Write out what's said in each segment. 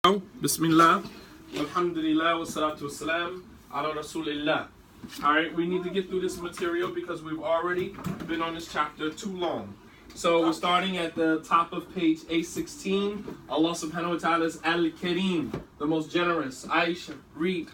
Bismillah, alhamdulillah, wa salatu wa salam, ala rasulillah. Alright, we need to get through this material because we've already been on this chapter too long. So we're starting at the top of page A16. Allah subhanahu wa ta'ala is Al-Kareem, the most generous. Aisha, read.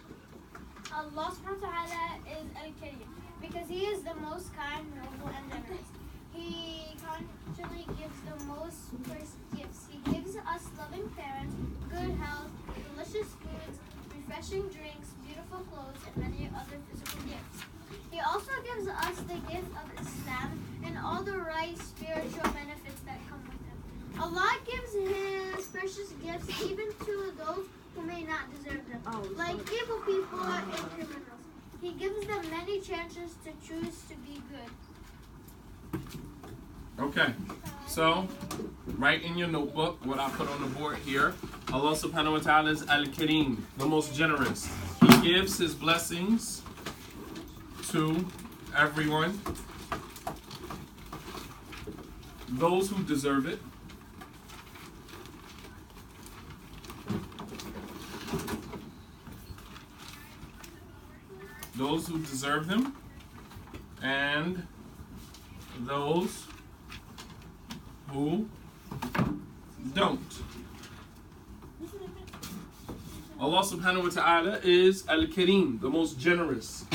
Allah subhanahu wa ta'ala is Al-Kareem because He is the most kind, noble, and generous. He constantly gives the most precious gifts. He gives us loving parents, good health, delicious foods, refreshing drinks, beautiful clothes, and many other physical gifts. He also gives us the gift of Islam and all the right spiritual benefits that come with it. Allah gives His precious gifts even to those who may not deserve them, like evil people and criminals. He gives them many chances to choose to be good. Okay, so write in your notebook what I put on the board here. Allah subhanahu wa ta'ala is Al-Kareem, the most generous. He gives His blessings to everyone, those who deserve it, those who deserve them, and those who don't. Allah subhanahu wa ta'ala is Al-Kareem, the most generous.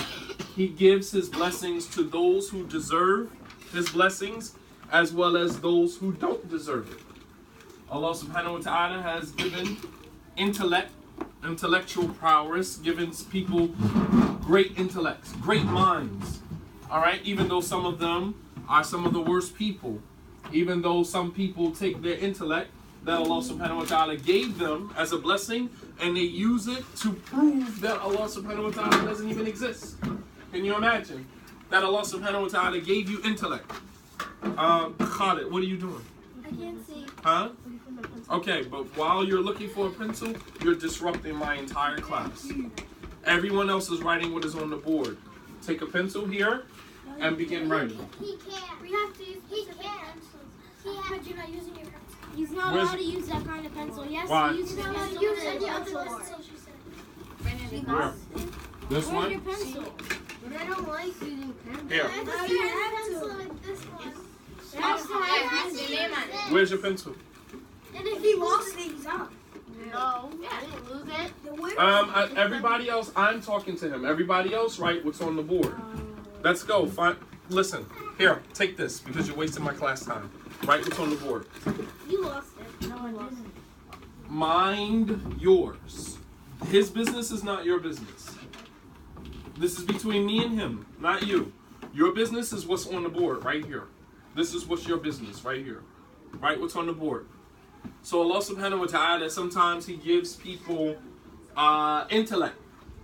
He gives His blessings to those who deserve His blessings as well as those who don't deserve it. Allah subhanahu wa ta'ala has given intellectual prowess, given people great intellects, great minds. Alright, even though some of them are some of the worst people, even though some people take their intellect that Allah subhanahu wa ta'ala gave them as a blessing and they use it to prove that Allah subhanahu wa ta'ala doesn't even exist. Can you imagine that Allah subhanahu wa ta'ala gave you intellect? Khalid, what are you doing? I can't see. Huh? Okay, but while you're looking for a pencil, you're disrupting my entire class. Everyone else is writing what is on the board. Take a pencil here and begin writing. He can't. We have to use pencils. But you're not using your pencil. He's not allowed to use that kind of pencil. He has Why? to use his pencil. Any other pencil, she said. Where? This Where's one? your pencil? But I don't like using pencils. Here. I have to use a pencil like this one. Where's your pencil? And if he lost it, he's out. No, I didn't lose it. Everybody else, I'm talking to him. Everybody else, write what's on the board. Let's go. Listen, here, take this because you're wasting my class time. Write what's on the board. You lost it. No, I didn't. Mind yours. His business is not your business. This is between me and him, not you. Your business is what's on the board right here. This is what's your business right here. Write what's on the board. So Allah subhanahu wa ta'ala, sometimes He gives people intellect,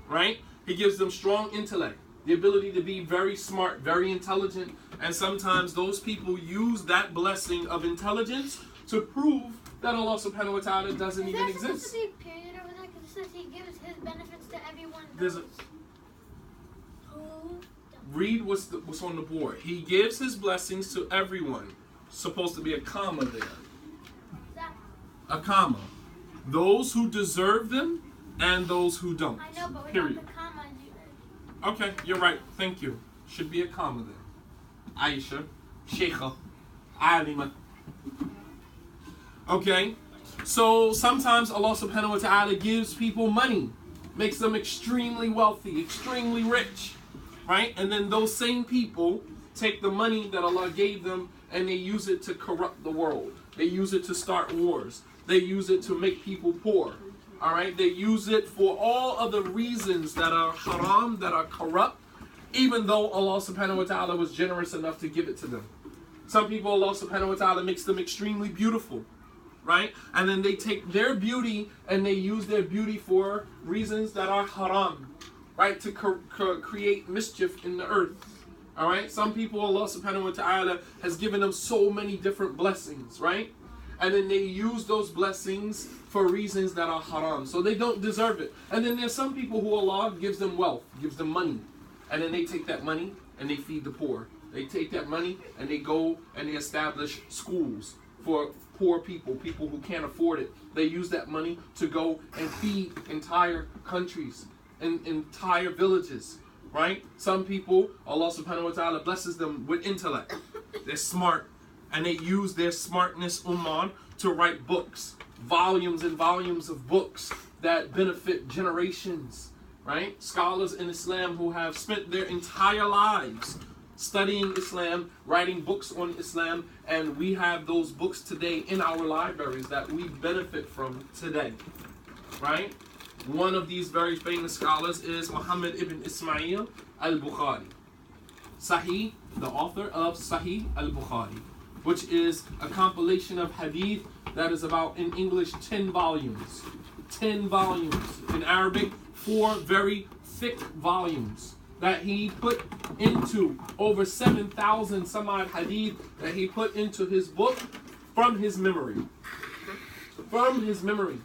right? He gives them strong intellect, the ability to be very smart, very intelligent, and sometimes those people use that blessing of intelligence to prove that Allah subhanahu wa ta'ala doesn't even exist. Is there supposed to be a period over there? Because it says He gives His benefits to everyone. Read what's on the board. He gives His blessings to everyone. Supposed to be a comma there. A comma. Those who deserve them and those who don't. I know, but Period. without the comma. Okay, you're right. Thank you. Should be a comma there. Aisha, Sheikha, Alima. Okay, so sometimes Allah subhanahu wa ta'ala gives people money, makes them extremely wealthy, extremely rich, right? And then those same people take the money that Allah gave them and they use it to corrupt the world. They use it to start wars. They use it to make people poor. All right? They use it for all of the reasons that are haram, that are corrupt, even though Allah subhanahu wa ta'ala was generous enough to give it to them. Some people, Allah subhanahu wa ta'ala makes them extremely beautiful, right? And then they take their beauty and they use their beauty for reasons that are haram, right? To create mischief in the earth. All right? Some people, Allah subhanahu wa ta'ala has given them so many different blessings, right? And then they use those blessings for reasons that are haram. So they don't deserve it. And then there's some people who Allah gives them wealth, gives them money. And then they take that money and they feed the poor. They take that money and they go and they establish schools for poor people, people who can't afford it. They use that money to go and feed entire countries and entire villages, right? Some people, Allah subhanahu wa ta'ala blesses them with intellect. They're smart, and they use their smartness, Ummah, to write books, volumes and volumes of books that benefit generations, right? Scholars in Islam who have spent their entire lives studying Islam, writing books on Islam, and we have those books today in our libraries that we benefit from today, right? One of these very famous scholars is Muhammad ibn Ismail al-Bukhari. Sahih, the author of Sahih al-Bukhari, which is a compilation of hadith that is about, in English, 10 volumes. 10 volumes. In Arabic, 4 very thick volumes that he put into over 7,000 some odd hadith that he put into his book from his memory. From his memory.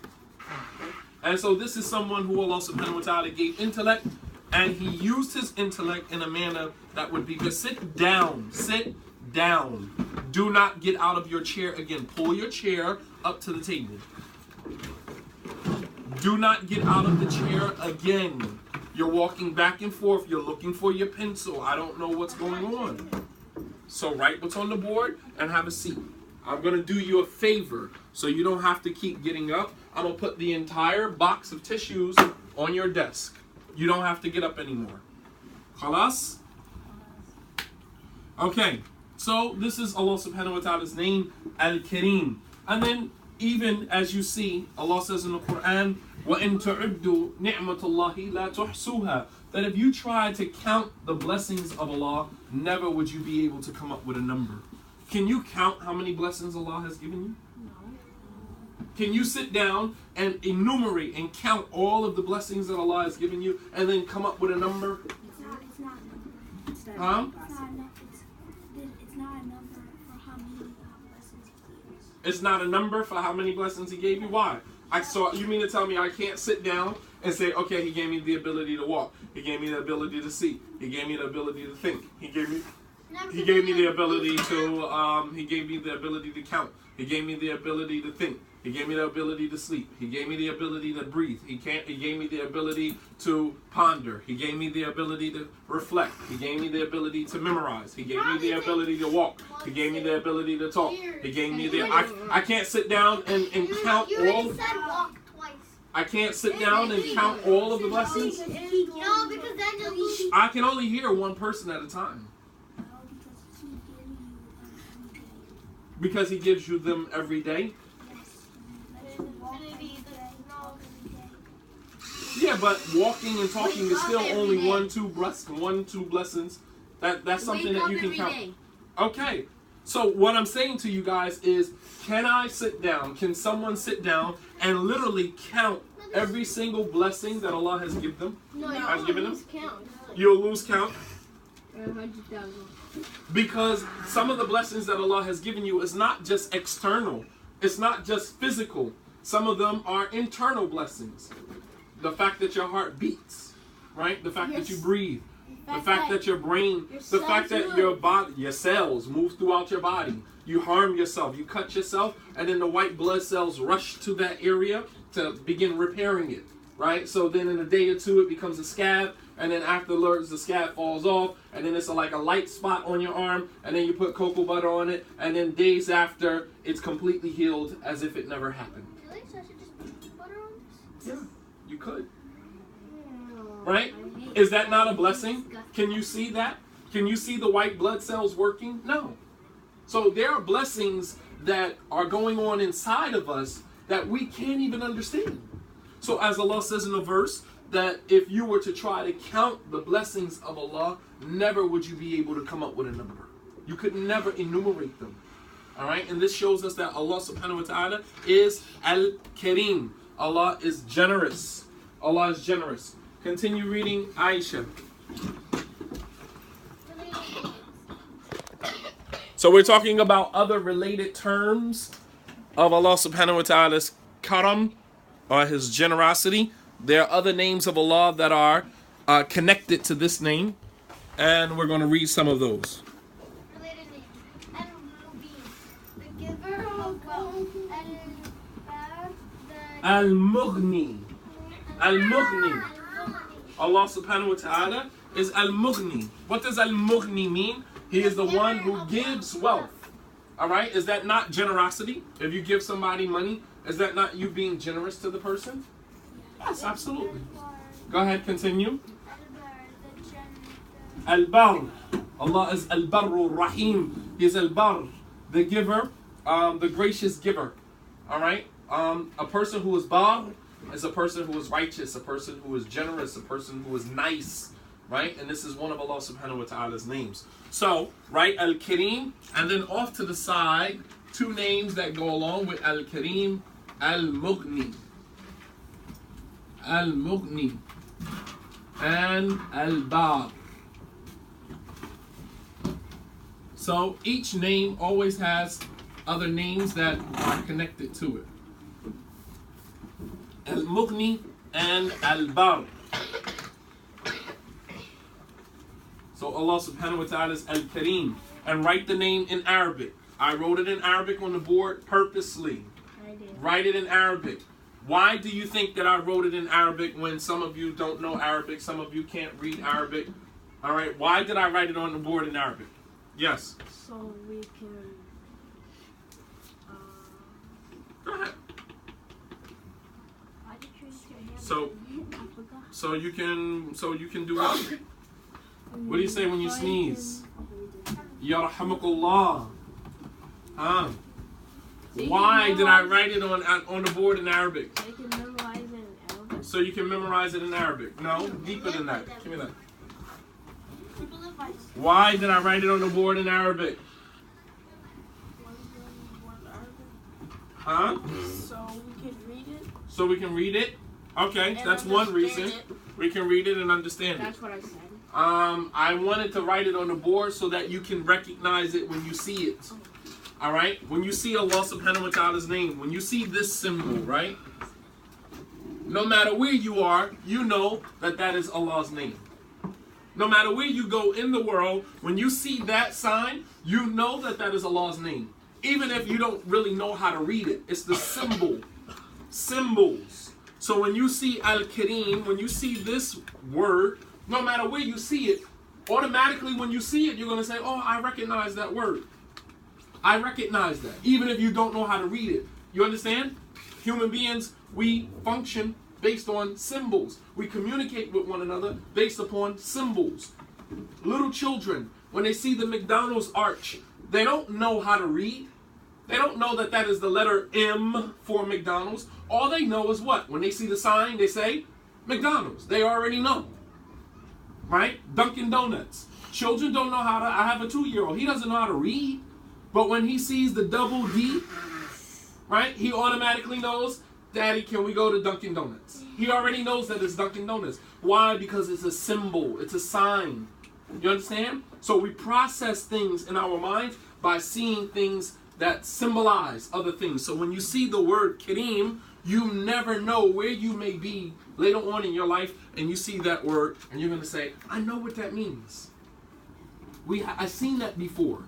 And so this is someone who Allah subhanahu wa ta'ala gave intellect, and he used his intellect in a manner that would be good. Sit down. Sit down. Do not get out of your chair again. Pull your chair up to the table. Do not get out of the chair again. You're walking back and forth. You're looking for your pencil. I don't know what's going on. So write what's on the board and have a seat. I'm going to do you a favor so you don't have to keep getting up. I'm going to put the entire box of tissues on your desk. You don't have to get up anymore. Khalas? Okay. So this is Allah subhanahu wa ta'ala's name, Al-Kareem. And then even as you see, Allah says in the Quran, وَإِن تُعُدُّوا نِعْمَةَ اللَّهِ لَا تُحْصُوهَا, that if you try to count the blessings of Allah, never would you be able to come up with a number. Can you count how many blessings Allah has given you? No. Can you sit down and enumerate and count all of the blessings that Allah has given you and then come up with a number? It's not a number. It's not a number for how many blessings He gave us. It's not a number for how many blessings He gave you? Why? You mean to tell me I can't sit down and say, okay, He gave me the ability to walk. He gave me the ability to see. He gave me the ability to think. He gave me the ability to He gave me the ability to count. He gave me the ability to think. He gave me the ability to sleep. He gave me the ability to breathe. He gave me the ability to ponder. He gave me the ability to reflect. He gave me the ability to memorize. He gave me the ability to walk. He gave me the ability to talk. He gave me the I can't sit down and count all. I can't sit down and count all of the blessings. No, because then you'll lose. I can only hear one person at a time. Because He gives you them every day. Yeah, but walking and talking is still only one, two blessings. That's something that you can count. Okay. So what I'm saying to you guys is, can I sit down? Can someone sit down and literally count every single blessing that Allah has given them? No, has given them? Count. You'll lose count. 100,000. Because some of the blessings that Allah has given you is not just external. It's not just physical. Some of them are internal blessings. The fact that your heart beats, right? The fact that you breathe. The fact that your brain, the fact that your body, your cells move throughout your body. You harm yourself, you cut yourself, and then the white blood cells rush to that area to begin repairing it, right? So then in a day or two, it becomes a scab, and then afterwards, the scab falls off, and then it's like a light spot on your arm, and then you put cocoa butter on it, and then days after, it's completely healed as if it never happened. Really? So I should just put butter on this? Yeah, you could. Right? Is that not a blessing? Can you see that? Can you see the white blood cells working? No. So there are blessings that are going on inside of us that we can't even understand. So as Allah says in the verse, that if you were to try to count the blessings of Allah, never would you be able to come up with a number. You could never enumerate them. All right? And this shows us that Allah subhanahu wa ta'ala is Al-Kareem. Allah is generous. Allah is generous. Continue reading Aisha. So we're talking about other related terms of Allah subhanahu wa ta'ala's karam, or His generosity. There are other names of Allah that are connected to this name, and we're going to read some of those. Related names. And Mubin, the giver of wealth, and Bad, Al-Mughni. Al-Mughni. Allah subhanahu wa ta'ala is Al-Mughni. What does Al-Mughni mean? He is the one who gives wealth. Alright? Is that not generosity? If you give somebody money, is that not you being generous to the person? Yes, absolutely. Go ahead, continue. Al-Bar. Allah is Al-Barru Rahim. He is Al-Bar, the giver, the gracious giver. Alright? A person who is Bar is a person who is righteous, a person who is generous, a person who is nice. Right? And this is one of Allah subhanahu wa ta'ala's names. So, right, Al-Kareem, and then off to the side, two names that go along with Al-Kareem, Al-Mughni. Al-Mughni and Al-Bar. So each name always has other names that are connected to it. Al-Mughni and Al-Bar. So Allah subhanahu wa ta'ala is Al-Kareem. And write the name in Arabic. I wrote it in Arabic on the board purposely. I did. Write it in Arabic. Why do you think that I wrote it in Arabic when some of you don't know Arabic, some of you can't read Arabic? All right, why did I write it on the board in Arabic? Yes. So we can. Go ahead. Why did you use your hand? So I forgot. so you can do what? What do you say when you sneeze? Yarhamukallah. Huh? Why did I write it on the board in Arabic? So you can memorize it in Arabic. So you can memorize it in Arabic. No, deeper than that. Give me that. Why did I write it on the board in Arabic? Huh? So we can read it. So we can read it? Okay, And that's one reason. understand We can read it and understand it. That's what I said. I wanted to write it on the board so that you can recognize it when you see it. Alright? When you see Allah subhanahu wa ta'ala's name, when you see this symbol, right? No matter where you are, you know that that is Allah's name. No matter where you go in the world, when you see that sign, you know that that is Allah's name. Even if you don't really know how to read it. It's the symbol. Symbols. So when you see Al-Kareem, when you see this word, no matter where you see it, automatically when you see it, you're going to say, oh, I recognize that word. I recognize that. Even if you don't know how to read it. You understand? Human beings, we function based on symbols. We communicate with one another based upon symbols. Little children, when they see the McDonald's arch, they don't know how to read. They don't know that that is the letter M for McDonald's. All they know is what? When they see the sign, they say McDonald's. They already know. Right? Dunkin' Donuts. Children don't know how to, I have a 2-year-old. He doesn't know how to read. But when he sees the double D, right, he automatically knows, Daddy, can we go to Dunkin' Donuts? He already knows that it's Dunkin' Donuts. Why? Because it's a symbol. It's a sign. You understand? So we process things in our minds by seeing things that symbolize other things. So when you see the word Kareem, you never know where you may be later on in your life, and you see that word, and you're going to say, I know what that means. I've seen that before.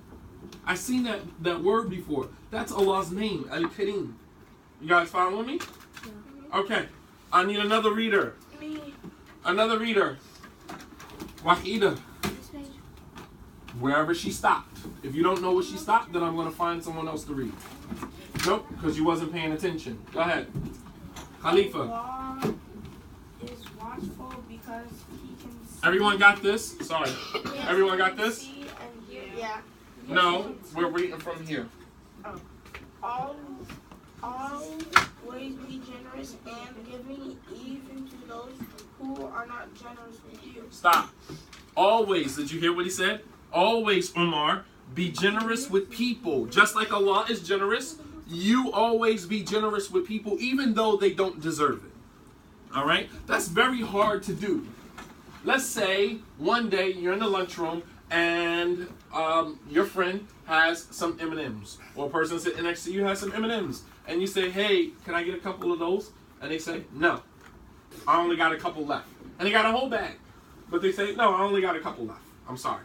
I've seen that word before. That's Allah's name, Al-Kareem. You guys following me? Yeah. Okay. I need another reader. Me. Another reader. Wahida. Wherever she stopped. If you don't know where she stopped, then I'm going to find someone else to read. Nope, because you wasn't paying attention. Go ahead. Khalifa. Allah is watchful because he can see. Everyone got this? Sorry. Yes, Everyone got he can this? see and hear. Yeah. No, we're reading from here. Always be generous and giving even to those who are not generous with you. Stop. Always, did you hear what he said? Always, Umar, be generous with people. Just like Allah is generous, you always be generous with people even though they don't deserve it. All right? That's very hard to do. Let's say one day you're in the lunchroom and your friend has some M&Ms, or a person sitting next to you has some M&Ms, and you say, hey, can I get a couple of those? And they say, no, I only got a couple left. And they got a whole bag, but they say, no, I only got a couple left. I'm sorry.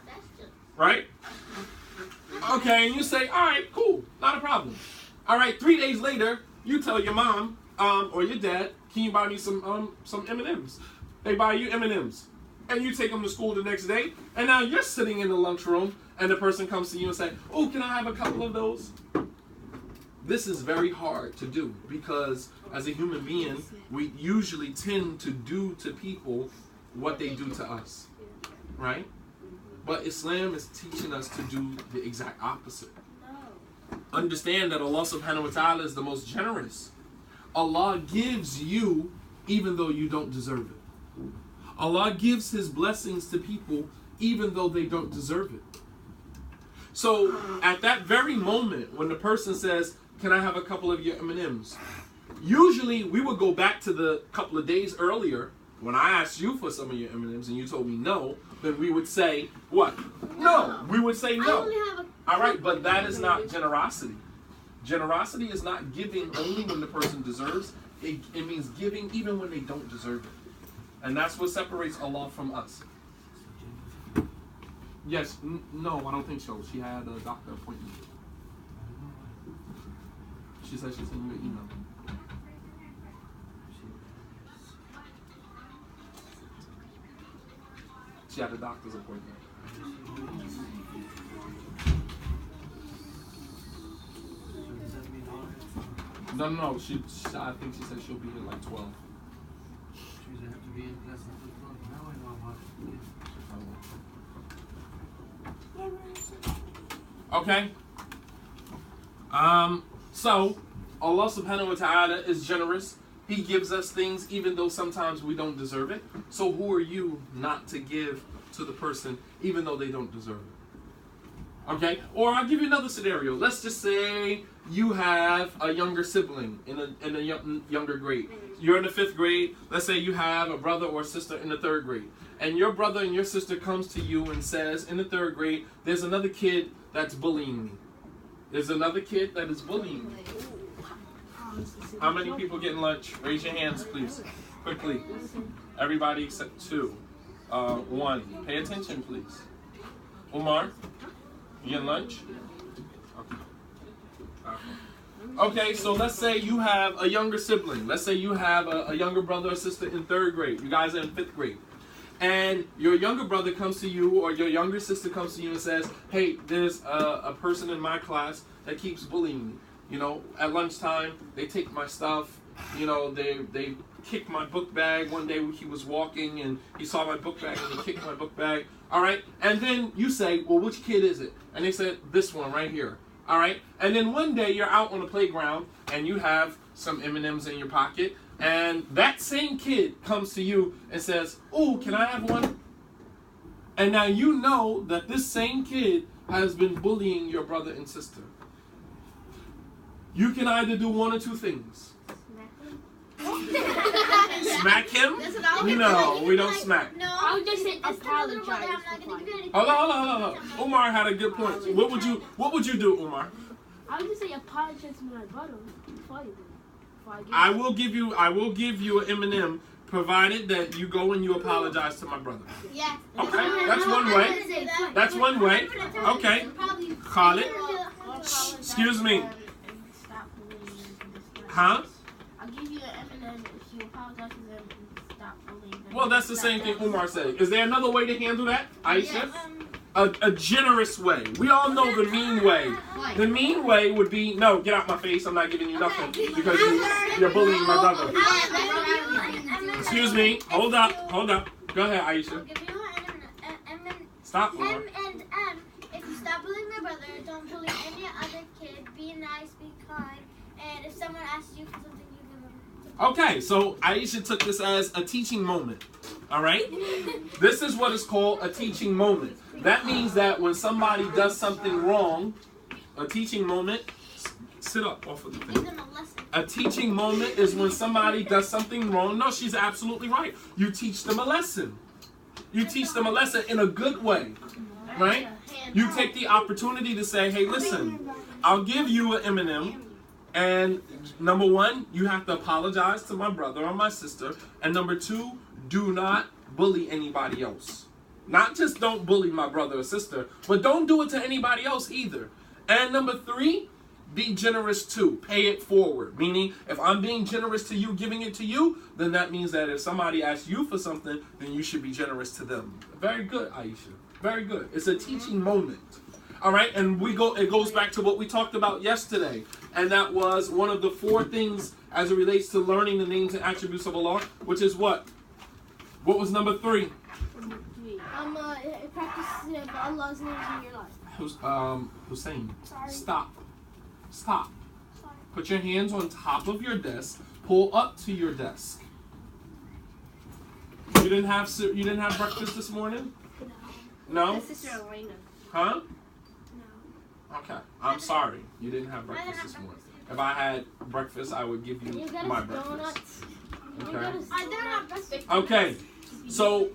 Right? Okay, and you say, all right, cool, not a problem. All right, 3 days later, you tell your mom, or your dad, can you buy me some M&Ms? They buy you M&Ms. And you take them to school the next day, and now you're sitting in the lunchroom, and the person comes to you and say, oh, can I have a couple of those? This is very hard to do, because as a human being, we usually tend to do to people what they do to us, right? But Islam is teaching us to do the exact opposite. Understand that Allah subhanahu wa ta'ala is the most generous. Allah gives you even though you don't deserve it. Allah gives His blessings to people even though they don't deserve it. So at that very moment when the person says, can I have a couple of your M&Ms? Usually we would go back to the couple of days earlier when I asked you for some of your M&Ms and you told me no, then we would say, what? No. We would say no. All right, but that is not generosity. Generosity is not giving only when the person deserves. It means giving even when they don't deserve it. And that's what separates Allah from us. Yes, no, I don't think so. She had a doctor appointment. She said she sent you an email. She had a doctor's appointment. No. I think she said she'll be here like 12. Okay. So Allah subhanahu wa ta'ala is generous. He gives us things even though sometimes we don't deserve it. So who are you not to give to the person even though they don't deserve it? Okay? Or I'll give you another scenario. Let's just say you have a younger sibling in a younger grade. You're in the 5th grade. Let's say you have a brother or sister in the 3rd grade. And your brother and your sister comes to you and says in the 3rd grade, there's another kid that's bullying me. There's another kid that is bullying me. How many people getting lunch? Raise your hands, please. Quickly. Everybody except 2. 1. Pay attention, please. Umar, you getting lunch? Okay, so let's say you have a younger sibling. Let's say you have a younger brother or sister in 3rd grade. You guys are in 5th grade. And your younger brother comes to you or your younger sister comes to you and says, hey, there's a person in my class that keeps bullying me. You know, at lunchtime, they take my stuff. You know, they kicked my book bag. One day he was walking and he saw my book bag and he kicked my book bag. All right. And then you say, well, which kid is it? And they said, this one right here. All right. And then one day you're out on the playground and you have some M&Ms in your pocket. And that same kid comes to you and says, oh, can I have one? And now you know that this same kid has been bullying your brother and sister. You can either do one or two things. Smack him? No, we don't smack. No, I would just say apologize. Hold on. Umar had a good point. What would you do, Umar? I would just say apologize to my brother before you do. I will give you an M&M provided that you go and you apologize to my brother. Yes. Okay, that's one way. That's one way. Okay. Khalid. Excuse me. Huh? I'll give you an M&M if you apologize to them and stop bullying them. Well, that's the same thing Umar said. Is there another way to handle that, Aisha? A generous way. We all know the mean way. The mean way would be, no, get out my face. I'm not giving you nothing because you're bullying my brother. Excuse me. Hold up. Go ahead, Aisha. I'll give you an Stop, Umar. M&M. If you stop bullying my brother, don't bully any other kid. Be nice, be kind. And if someone asks you for something, you give them. Okay, so Aisha took this as a teaching moment. All right? This is what is called a teaching moment. That means that when somebody does something wrong, a teaching moment, sit up off of the thing. A teaching moment is when somebody does something wrong. No, she's absolutely right. You teach them a lesson. You teach them a lesson in a good way, right? You take the opportunity to say, hey, listen, I'll give you an M&M. And number 1, you have to apologize to my brother or my sister. And number 2, do not bully anybody else. Not just don't bully my brother or sister, but don't do it to anybody else either. And number 3, be generous too. Pay it forward. Meaning, if I'm being generous to you, giving it to you, then that means that if somebody asks you for something, then you should be generous to them. Very good, Aisha. Very good. It's a teaching moment. All right, and it goes back to what we talked about yesterday, and that was one of the 4 things as it relates to learning the names and attributes of Allah, which is what? What was number 3? Practice Allah's names in your life. Hussein. Sorry. Stop. Sorry. Put your hands on top of your desk. Pull up to your desk. You didn't have breakfast this morning? No. My sister Elena. Huh? No. Okay. I'm sorry. You didn't have breakfast this morning. If I had breakfast, I would give you my breakfast. Donuts. Okay. I don't have breakfast. Okay. So,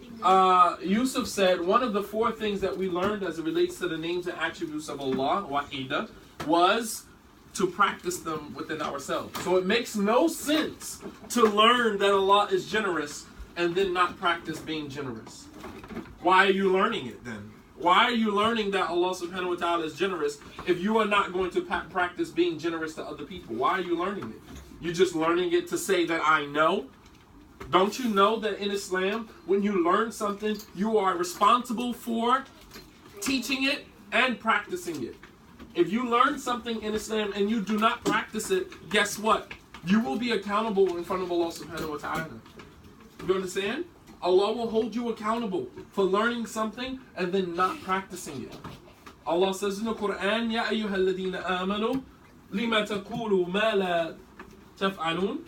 Yusuf said one of the 4 things that we learned as it relates to the names and attributes of Allah, Wahida, was to practice them within ourselves. So it makes no sense to learn that Allah is generous and then not practice being generous. Why are you learning it then? Why are you learning that Allah subhanahu wa ta'ala is generous if you are not going to practice being generous to other people? Why are you learning it? You're just learning it to say that I know? Don't you know that in Islam, when you learn something, you are responsible for teaching it and practicing it? If you learn something in Islam and you do not practice it, guess what? You will be accountable in front of Allah subhanahu wa ta'ala. You understand? Allah will hold you accountable for learning something and then not practicing it. Allah says in the Quran, Ya ayyuhalladhina amanu, lima taqulu ma la taf'alun.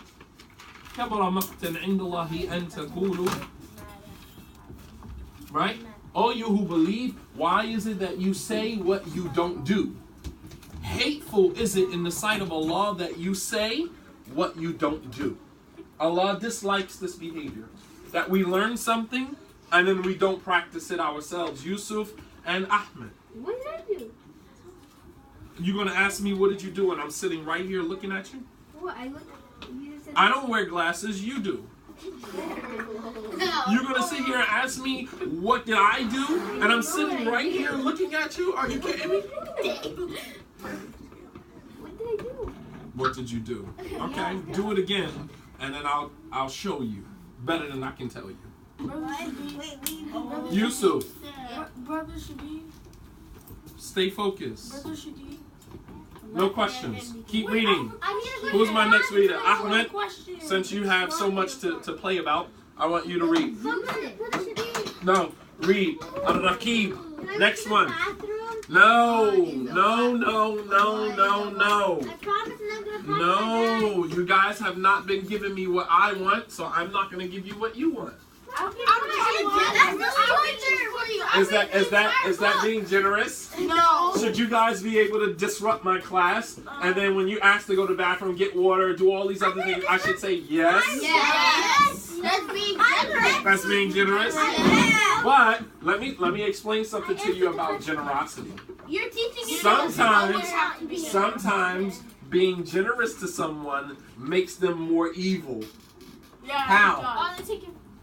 Right? All you who believe, why is it that you say what you don't do? Hateful is it in the sight of Allah that you say what you don't do. Allah dislikes this behavior. That we learn something and then we don't practice it ourselves. Yusuf and Ahmed. What did I do? You're going to ask me what did you do and I'm sitting right here looking at you? What? I don't wear glasses, you do. You're going to sit here and ask me what did I do and I'm sitting right here looking at you? Are you kidding me? What did I do? What did you do? Okay, do it again and then I'll show you better than I can tell you. Yusuf, Brother Shadeed. stay focused. Brother Shadeed. No questions. Keep reading. I need to go Who's to my the next reader? bathroom. Ahmed, since you have so much to play about, I want you to read. No, read. Al-Raqib. Can I Next go to the one. bathroom? No. I promise I'm not gonna No, you guys have not been giving me what I want, so I'm not going to give you what you want. Is that being generous? No. Should you guys be able to disrupt my class, and then when you ask to go to the bathroom, get water, do all these other things, I should say yes? Yes. That's being generous. That's being generous? Yeah. But let me explain something to you about generosity. You're teaching Sometimes being generous to someone makes them more evil. Yeah. How? Oh,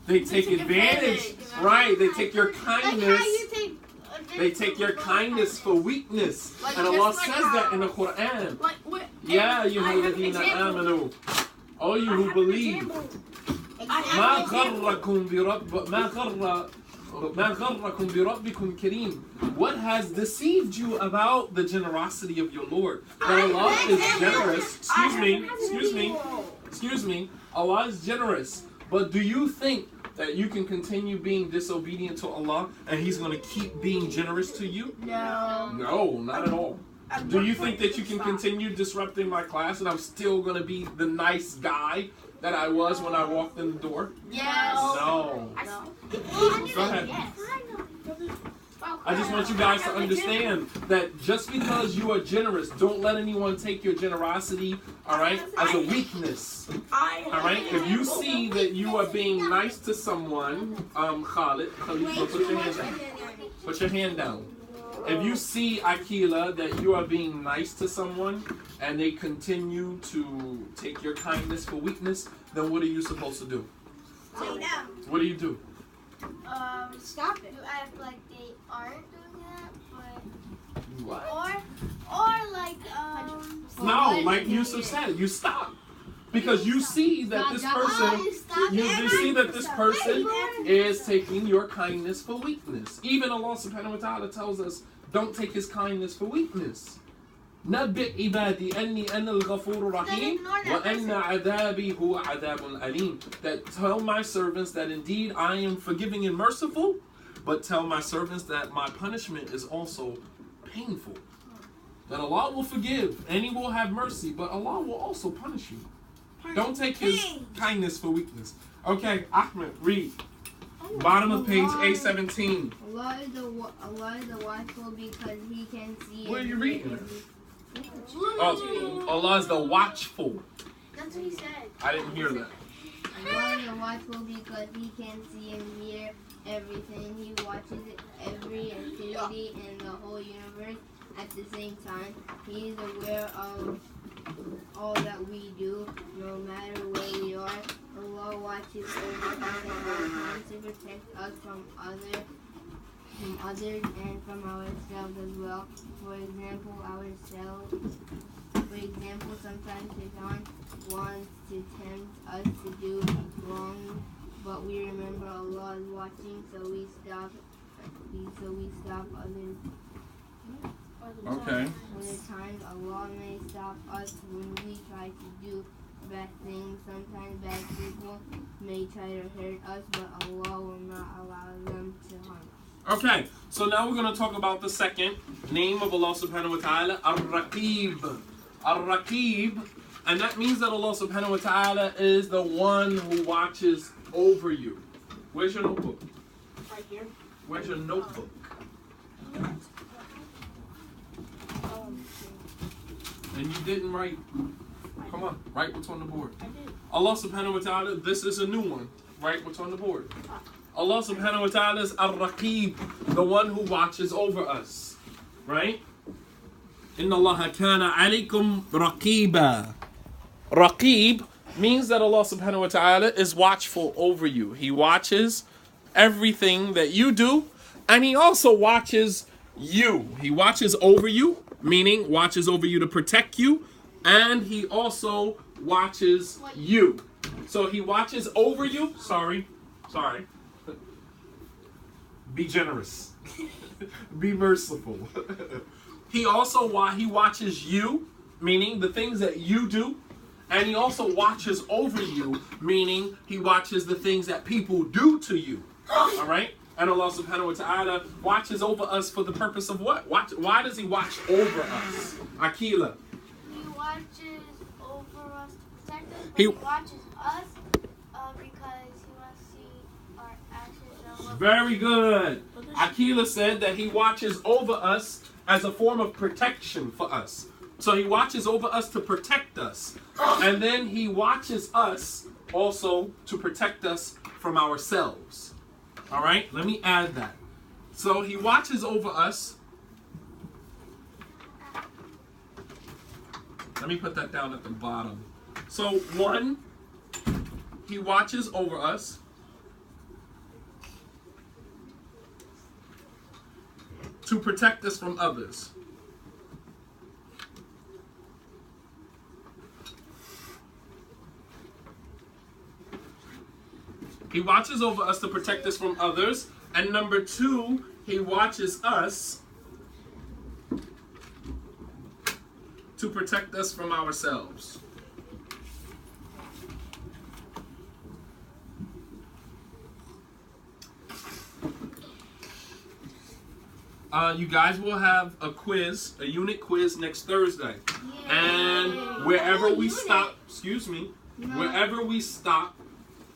They take advantage. Right, they take your kindness. They take your kindness for weakness. Like And Allah just like says that how- in the Quran. Like what? Yeah, you I have الذين example. آمنوا. All you who believe. ما غركم بربكم كريم. What has deceived you about the generosity of your Lord? That Allah is generous. Excuse me. Allah is generous. But do you think that you can continue being disobedient to Allah and He's going to keep being generous to you? No. No, not at all. Do you think that you can continue disrupting my class and I'm still going to be the nice guy that I was when I walked in the door? Yes. No. Go ahead. I just want you guys to understand that just because you are generous, don't let anyone take your generosity, all right, as a weakness. All right? If you see that you are being nice to someone, Khalifa, put your hand down. Put your hand down. If you see, Akila, that you are being nice to someone and they continue to take your kindness for weakness, then what are you supposed to do? What do you do? Stop it. You act like they aren't doing that, but What? Or like No, like Yusuf said, you stop. Because you see that this person, you see that this person is taking your kindness for weakness. Even Allah subhanahu wa ta'ala tells us, don't take his kindness for weakness. نَبِّئْ عِبَادِي أَنِّي أَنَا الْغَفُورُ الرَّحِيمُ وَأَنَّ عَذَابِي هُوَ عَذَابٌ أَلِيمٌ. That tell my servants that indeed I am forgiving and merciful, but tell my servants that my punishment is also painful. That Allah will forgive and he will have mercy, but Allah will also punish you. Don't take his kindness for weakness. Okay, Ahmed, read. Bottom of page A17. Allah is the watchful because he can see. Where are you reading? Oh, Allah is the watchful. That's what he said. I didn't hear that. Allah is the watchful because he can see and hear everything. He watches every activity in the whole universe at the same time. He is aware of all that we do, no matter where we are. Allah watches over us at all times to protect us from others and from ourselves as well. For example, sometimes Satan wants to tempt us to do wrong, but we remember Allah is watching, so we stop others. Okay. Other times Allah may stop us when we try to do bad things. Sometimes bad people may try to hurt us, but Allah will not allow them to harm us. Okay, so now we're going to talk about the second name of Allah subhanahu wa ta'ala, Ar-Raqib. Ar-Raqib, and that means that Allah subhanahu wa ta'ala is the one who watches over you. Where's your notebook? Right here. Where's your notebook? And you didn't write. Come on, write what's on the board. I did. Allah subhanahu wa ta'ala, this is a new one. Write what's on the board. Allah subhanahu wa ta'ala is Ar-Raqib, the one who watches over us. Right? Inna Allah kana alaykum raqiba. Raqib means that Allah subhanahu wa ta'ala is watchful over you. He watches everything that you do, and he also watches you. He watches over you, meaning watches over you to protect you, and he also watches you. So he watches over you. Sorry. Be generous. Be merciful. He watches you, meaning the things that you do, and he also watches over you, meaning he watches the things that people do to you. All right? And Allah subhanahu wa ta'ala watches over us for the purpose of what? Why does he watch over us? Akila. He watches over us to protect us. He He watches us because he wants to see our actions. And Very good. Akila said that he watches over us as a form of protection for us. So he watches over us to protect us. And then he watches us also to protect us from ourselves. All right? Let me add that. So he watches over us. Let me put that down at the bottom. So one, he watches over us. To protect us from others. He watches over us to protect us from others. And number two, he watches us to protect us from ourselves. You guys will have a quiz, a unit quiz next Thursday. And wherever we stop, wherever we stop,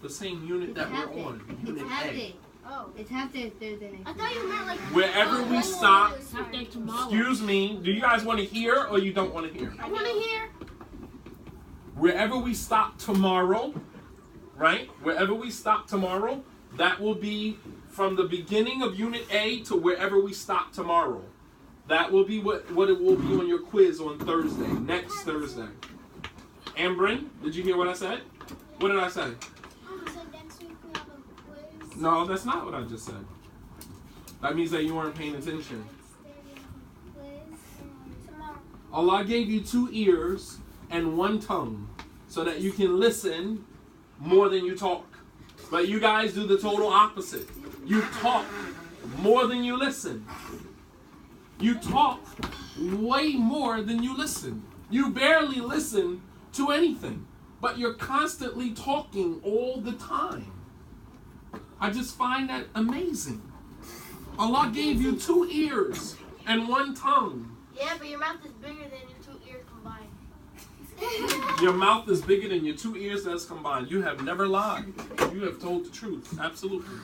the same unit that we're on, Unit A. Oh, it's half day Thursday next. I thought you meant like. Wherever we stop, Half day tomorrow. excuse me, do you guys want to hear or you don't want to hear? I want to hear. Wherever we stop tomorrow, right? Wherever we stop tomorrow, that will be from the beginning of Unit A to wherever we stop tomorrow. That will be what it will be on your quiz on Thursday, next Thursday. Ambrin, did you hear what I said? What did I say? You said next week we have a quiz. No, that's not what I just said. That means that you weren't paying attention. Quiz. Allah gave you 2 ears and 1 tongue so that you can listen more than you talk. But you guys do the total opposite. You talk more than you listen. You talk way more than you listen. You barely listen to anything, but you're constantly talking all the time. I just find that amazing. Allah gave you 2 ears and 1 tongue. Yeah, but your mouth is bigger than your 2 ears combined. Your mouth is bigger than your 2 ears that's combined. You have never lied. You have told the truth. Absolutely.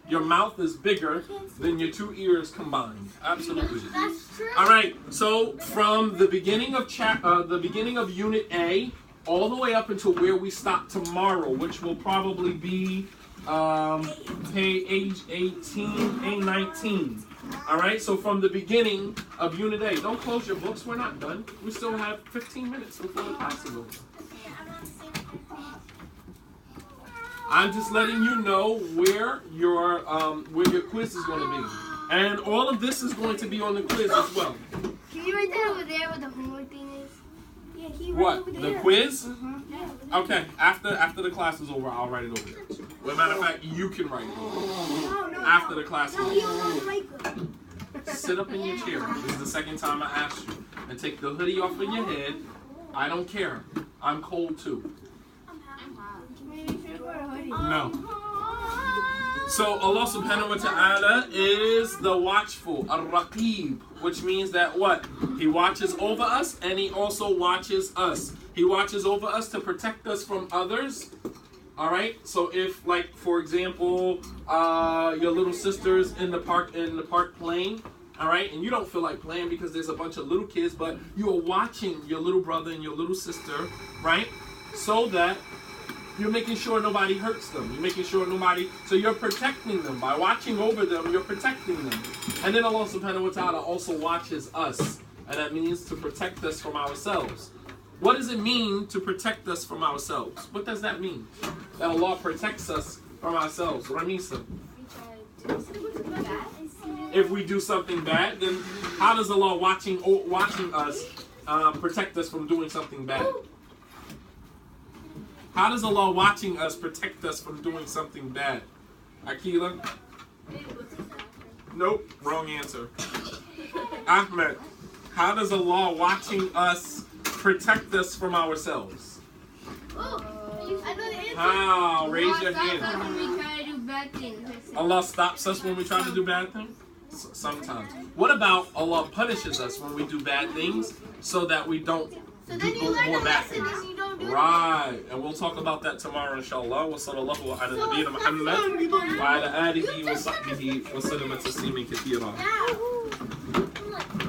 Your mouth is bigger than your 2 ears combined. Absolutely. That's true. All right. So from the beginning of Unit A, all the way up until where we stop tomorrow, which will probably be age 18, A19. All right. So from the beginning of Unit A, don't close your books. We're not done. We still have 15 minutes before the class is over. I'm just letting you know where your quiz is going to be, and all of this is going to be on the quiz as well. Can you write that over there where the homework thing is? Yeah, he What, the quiz? Uh-huh. Okay, after the class is over, I'll write it over there. Well, as a matter of fact, you can write it over after the class is over. Sit up in your chair. This is the second time I asked you. And take the hoodie off of your head. I don't care. I'm cold too. No. So Allah subhanahu wa ta'ala is the watchful, ar-raqib, which means that what? He watches over us and he also watches us. He watches over us to protect us from others. All right. So if, like, for example, your little sister's in the park playing, all right, and you don't feel like playing because there's a bunch of little kids, but you are watching your little brother and your little sister, right? So that you're making sure nobody hurts them. You're making sure nobody, so you're protecting them. By watching over them, you're protecting them. And then Allah subhanahu wa ta'ala also watches us. And that means to protect us from ourselves. What does it mean to protect us from ourselves? What does that mean? That Allah protects us from ourselves. Ramisa. If we do something bad, then how does Allah watching us protect us from doing something bad? How does Allah watching us protect us from doing something bad? Akila? Nope, wrong answer. Ahmed, how does Allah watching us protect us from ourselves? I know the answer. How? Raise your hand. We try to do bad things. Allah stops us when we try to do bad things? Sometimes. What about Allah punishes us when we do bad things so that we don't So do then you learn more a bad lesson things? and you don't do it. Right, and we'll talk about that tomorrow, inshallah. Wa sallallahu ala nabiyyina Muhammad wa ala alihi wa sahbihi wa sallama tasliman kathira. Now.